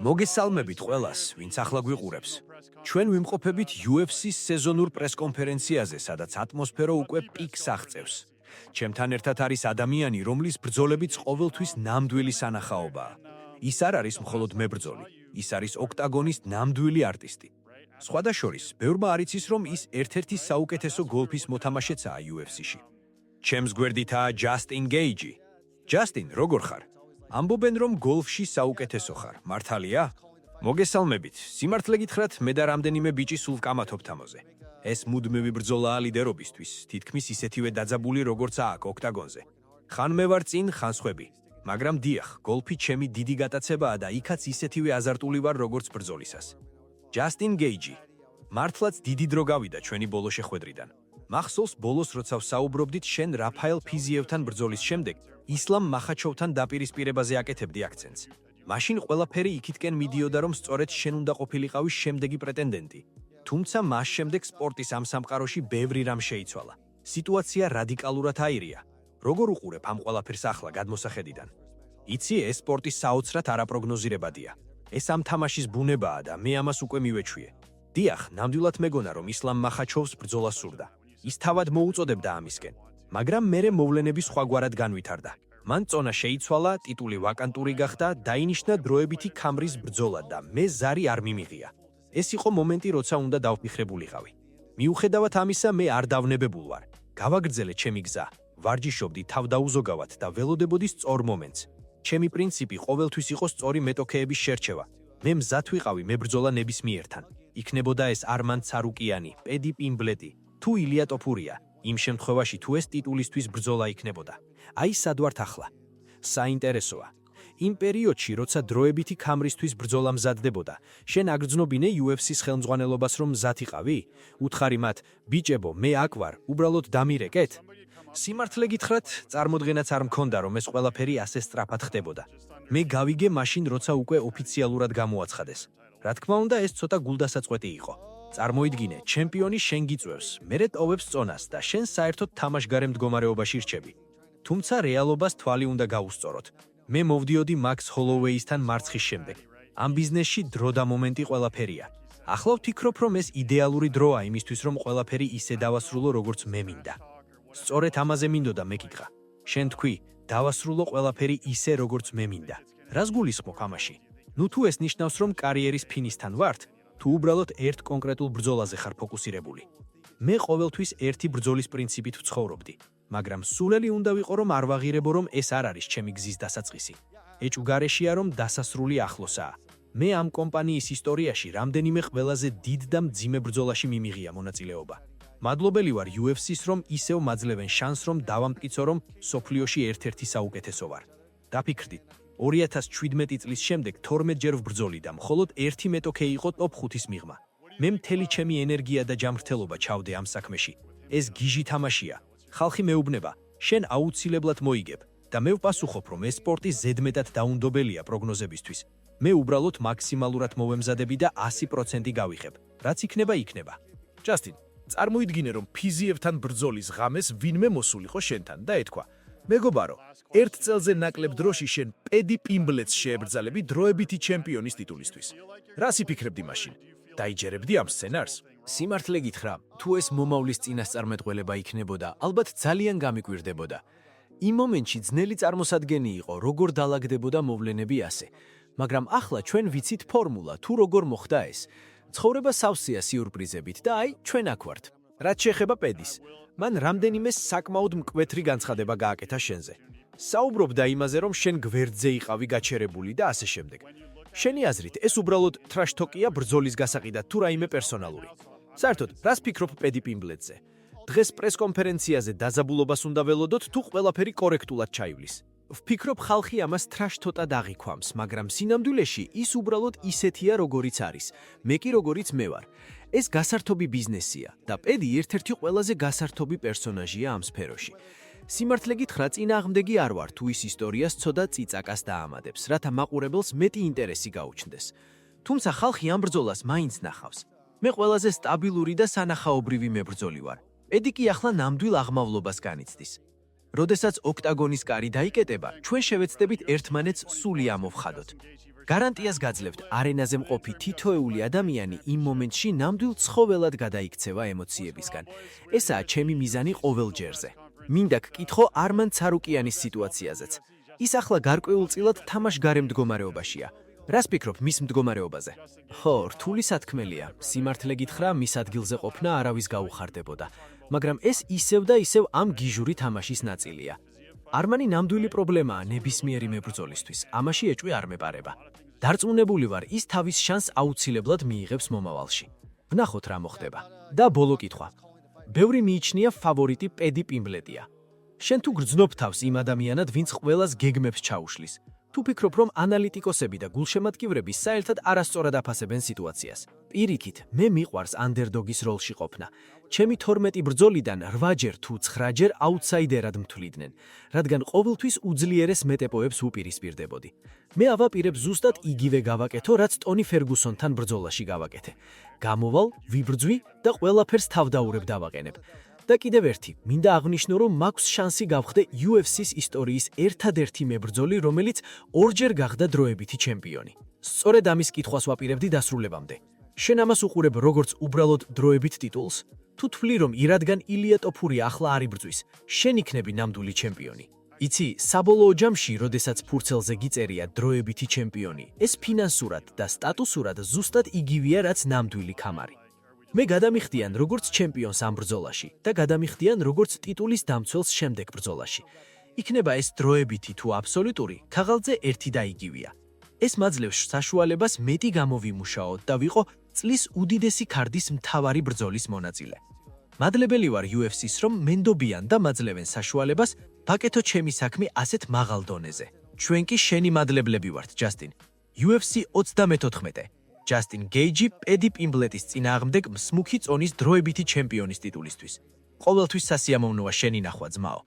მოგესალმებით ყველას, ვინც ახლა გვიყურებს. ჩვენ ვიმყოფებით UFC-ს სეზონურ პრესკონფერენციაზე, სადაც ატმოსფერო უკვე პიკს აღწევს. ჩემთან ერთად არის ადამიანი, რომლის ბრძოლებიც ყოველთვის ნამდვილი სანახაობაა. ის არ არის მხოლოდ მებრძოლი, ის არის ოქტაგონის ნამდვილი არტისტი. სხვადასხვა, ბევრმა არ იცის, რომ ის ერთ-ერთი საუკეთესო გოლფის მოთამაშეცაა UFC-ში. ჩემს გვერდითაა ჯასტინ გეიჯი. ჯასტინ, როგორ ხარ? ამბობენ, რომ გოლფში საუკეთესო ხარ, მართალია? მოგესალმებით. სიმართლე გითხრათ, მე და რამდენიმე ბიჭი სულ ვკამათობთ ამოზე. ეს მუდმივი ბრძოლაა ლიდერობისთვის, თითქმის ისეთივე დაძაბული, როგორც აქ ოქტაგონზე. ხან მე ვარ წინ, ხან სხვები. მაგრამ დიახ, გოლფი ჩემი დიდი გატაცებაა და იქაც ისეთივე აზარტული ვარ, როგორც ბრძოლისას. ჯასტინ გეიჯი. მართლაც დიდი დრო გავიდა ჩვენი ბოლო შეხვედრიდან. მახსოვს ბოლოს, როცა ვსაუბრობდით შენ რაფაელ ფიზიევთან ბრძოლის შემდეგ, ისლამ მახაჩოვთან დაპირისპირებაზე აკეთებდი აქცენტს. მაშინ ყველაფერი იქითკენ მიდიოდა, რომ სწორედ შენ უნდა ყოფილიყავი შემდეგი პრეტენდენტი. თუმცა მას შემდეგ სპორტის ამ სამყაროში ბევრი რამ შეიცვალა. სიტუაცია რადიკალურად აირია. როგორ უყურებ ამ ყველაფერს ახლა გადმოსახედიდან? იცი, ეს სპორტი საოცრად არაპროგნოზირებადია. ეს ამ თამაშის ბუნებაა და მე ამას უკვე მივეჩვიე. დიახ, ნამდვილად მეგონა, რომ ისლამ მახაჩოვს ბრძოლა სურდა. ის თავად მოუწოდებდა ამისკენ. მაგრამ მერე მოვლენები სხვაგვარად განვითარდა. მან წონა შეიცვალა, ტიტული ვაკანტური გახდა, დაინიშნა დროებითი ქამრის ბრძოლა და მე ზარი არ მიმიღია. ეს იყო მომენტი, როცა უნდა დავფიქრებულიყავი. მიუხედავად ამისა, მე არ დავნებებულ ვარ. გავაგრძელე ჩემი გზა, ვარჯიშობდი თავდაუზოგავად და ველოდებოდი სწორ მომენტს. ჩემი პრინციპი ყოველთვის იყო სწორი მეტოქეების შერჩევა. მე მზად ვიყავი მებრძოლა ნებისმიერთან. იქნებოდა ეს არმან ცარუკიანი, პედი პიმბლეტი, თუ ილია ტოფურია. იმ შემთხვევაში თუ ეს ტიტულისთვის ბრძოლა იქნებოდა. აი სად ვართ ახლა. საინტერესოა. იმ პერიოდში, როცა დროებითი ქამრისთვის ბრძოლა მზადდებოდა, შენ აგრძნობინე UFC-ს ხელმძღვანელობას, რომ მზად იყავი? უთხარი მათ, ბიჭებო, მე აქ ვარ, უბრალოდ დამირეკეთ? სიმართლე გითხრათ, წარმოდგენაც არ მქონდა, რომ ეს ყველაფერი ასე სწრაფად ხდებოდა. მე გავიგე მაშინ, როცა უკვე ოფიციალურად გამოაცხადეს. რა თქმა უნდა, ეს ცოტა გულდასაწყვეტი იყო. წარმოიდგინე, ჩემპიონი შენ გიწევს, მერე ტოვებს წონას და შენ საერთოდ თამაშგარე მდგომარეობაში რჩები. თუმცა რეალობას თვალი უნდა გაუსწოროთ. მე მოვდიოდი მაქს ჰოლოვეისთან მარცხის შემდეგ. ამ ბიზნესში დრო და მომენტი ყველაფერია. ახლა ვფიქრობ, რომ ეს იდეალური დროა იმისთვის, რომ ყველაფერი ისე დავასრულო, როგორც მე მინდა. სწორედ ამაზე მინდოდა მეკითხა. შენ თქვი, დავასრულო ყველაფერი ისე, როგორც მე მინდა. რას გულისხმობ ამაში? ნუ თუ ეს ნიშნავს, რომ კარიერის ფინისთან ვართ, თუ უბრალოდ ერთ კონკრეტულ ბრძოლაზე ხარ ფოკუსირებული. მე ყოველთვის ერთი ბრძოლის პრინციპით ვცხოვრობდი, მაგრამ სულელი უნდა ვიყო, რომ არ ვაღირებო, რომ ეს არ არის ჩემი გზის დასაწყისი. ეჭვგარეშია, რომ დასასრული ახლოსაა. მე ამ კომპანიის ისტორიაში რამდენიმე ყველაზე დიდ და მძიმე ბრძოლაში მიმიღია მონაწილეობა. მადლობელი ვარ UFC-ს, რომ ისევ მაძლევენ შანსს, რომ დავამტკიცო, რომ სოფლიოში ერთ-ერთი საუკეთესო ვარ. დაფიქრდით, 2017 წლის შემდეგ 12 ჯერ ვბრძოლი და მხოლოდ ერთი მეტოქე იყო ტოპ 5-ის მიღმა. მე მთელი ჩემი ენერგია და ჯანმრთელობა ჩავდე ამ საქმეში. ეს გიჟი თამაშია. ხალხი მეუბნება, შენ აუცილებლად მოიგებ და მე ვპასუხობ, რომ ეს სპორტი ზედმეტად დაუნდობელია პროგნოზებისთვის. მე უბრალოდ მაქსიმალურად მოვემზადები და 100% გავიხებ. რაც იქნება, იქნება. ჯასტინ, წარმოიდგინე, რომ ფიზიევთან ბრძოლის ღამეს ვინმე მოსულიყო შენთან და ეთქვა: მეგობარო, ერთ წელზე ნაკლებ დროში შენ პედი პიმბლეტს შეებრძალები დროებითი ჩემპიონის ტიტულისთვის. რას იფიქრებდი მაშინ? დაიჯერებდი ამ სცენარს? სიმართლე გითხრა, თუ ეს მომავლის წინასწარმეტყველება იქნებოდა, ალბათ ძალიან გამიკვირდებოდა. იმ მომენტში ძნელი წარმოსადგენი იყო, როგორ დაალაგდებოდა მოვლენები ასე. მაგრამ ახლა ჩვენ ვიცით ფორმულა, თუ როგორ მოხდა ეს. ცხოვრება სავსეა სიურპრიზებით და აი, ჩვენ აქ ვართ. რაც შეეხება პედის, მან რამდენიმე საკმაოდ მკვეთრი განცხადება გააკეთა შენზე. საუბრობდა იმაზე, რომ შენ გვერდზე იყავი გაჩერებული და ასე შემდეგ. შენი აზრით, ეს უბრალოდ ტრაშ-თოკია ბრძოლის გასაყიდად თუ რაიმე პერსონალური? საერთოდ, რას ფიქრობ პედი პიმბლეტზე? დღეს პრესკონფერენციაზე დაძაბულობას უნდა ველოდოთ თუ ყველაფერი კორექტულად ჩაივლის? ვფიქრობ, ხალხი ამას ტრაშ-თოტად აღიქვამს, მაგრამ სინამდვილეში ის უბრალოდ ისეთია, როგორიც არის. მე კი როგორიც მე ვარ. ეს გასართობი ბიზნესია და პედი ერთ-ერთი ყველაზე გასართობი პერსონაჟია ამ სფეროში. სიმართლე გითხრა, წინააღმდეგი არ ვარ თუ ის ისტორიას ცოტა წიწაკას დაამადებს, რათა მაყურებელს მეტი ინტერესი გაუჩნდეს. თუმცა ხალხი ამ ბრძოლას მაინც ნახავს. მე ყველაზე სტაბილური და სანახაობრივი მებრძოლი ვარ. პედი კი ახლა ნამდვილ აღმავლობას განიცდის. როდესაც ოქტაგონის კარი დაიკეტება, ჩვენ შევეცდებით ერთმანეთს სული ამოვხადოთ. გარანტიას გაძლევთ, არენაზე მყოფი თითოეული ადამიანი იმ მომენტში ნამდვილ ცხოველად გადაიქცევა ემოციებისგან. ესაა ჩემი მიზანი ყოველ ჯერზე. მინდა გკითხო არმან ცარუკიანის სიტუაციაზეც. ის ახლა გარკვეულწილად თამაშგარე მდგომარეობაშია. რას ფიქრობ მის მდგომარეობაზე? ხო, რთული სათქმელია. სიმართლე გითხრა, მის ადგილზე ყოფნა არავის გაუხარდებოდა. მაგრამ ეს ისევ და ისევ ამ გიჟური თამაშის ნაწილია. არმანი ნამდვილი პრობლემაა ნებისმიერი მებრძოლისთვის. ამაში ეჭვი არ მეპარება. დარწმუნებული ვარ, ის თავის შანსს აუცილებლად მიიღებს მომავალში. ვნახოთ რა მოხდება. და ბოლო კითხვა. ბევრი მიიჩნია ფავორიტი პედი პიმბლეტია. შენ თუ გრძნობ თავს იმ ადამიანად, ვინც ყველას გეგმებს ჩაუშლის. თუ ფიქრობ, რომ ანალიტიკოსები და გულშემატკივრები საერთოდ არასწორად აფასებენ სიტუაციას. პირიქით, მე მიყვარს ანდერდოგის როლში ყოფნა. ჩემი 12 ბრძოლიდან 8-ჯერ თუ 9-ჯერ აუთსაიდერად მთვლიდნენ, რადგან ყოველთვის უძლიერეს მეტეპოებს უპირისპირდებოდი. მე ავაპირებ ზუსტად იგივე გავაკეთო, რაც ტონი ფერგუსონთან ბრძოლაში გავაკეთე. გამოვალ, ვიბრძვი და ყველაფერს თავდაურებ დავაყენებ. და კიდევ ერთი, მინდა აღნიშნო, რომ მაქვს შანსი გავხდე UFC-ს ისტორიის ერთადერთი მებრძოლი, რომელიც 2-ჯერ გახდა დროებითი ჩემპიონი. სწორედ ამის კითხვას ვაპირებდი დასრულებამდე. შენ ამას უყურებ როგორც უბრალოდ დროებით ტიტულს? თუ თვლი, რომ ირადგან ილია ტოფურია ახლა არ იბრძვის, შენ იქნები ნამდვილი ჩემპიონი. იცი, საბოლოო ჯამში, როდესაც ფურცელზე გიწერია დროებითი ჩემპიონი, ეს ფინანსურად და სტატუსურად ზუსტად იგივეა, რაც ნამდვილი ქამარი. მე გადამიხდიან როგორც ჩემპიონს ამ ბრძოლაში და გადამიხდიან როგორც ტიტულის დამცველს შემდეგ ბრძოლაში. იქნება ეს დროებითი თუ აბსოლუტური, ქაღალდზე ერთი და იგივეა. ეს მაძლევს საშუალებას მეტი გამოვიმუშაოთ და ვიყო წლის უდიდესი ქარდის მთავარი ბრძოლის მონაწილე. მადლებელი ვარ UFC-ს, რომ მენდობიან და მაძლევენ საშუალებას ვაკეთო ჩემი საქმე ასეთ მაღალ დონეზე. ჩვენ კი შენი მადლებლები ვართ, ჯასტინ. UFC 34. ჯასტინ გეიჯი პედი პიმბლეტის წინააღმდეგ მსმუქი წონის დროებითი ჩემპიონის ტიტულისთვის. ყოველთვის სასიამოვნოა შენი ნახვა, ძმაო.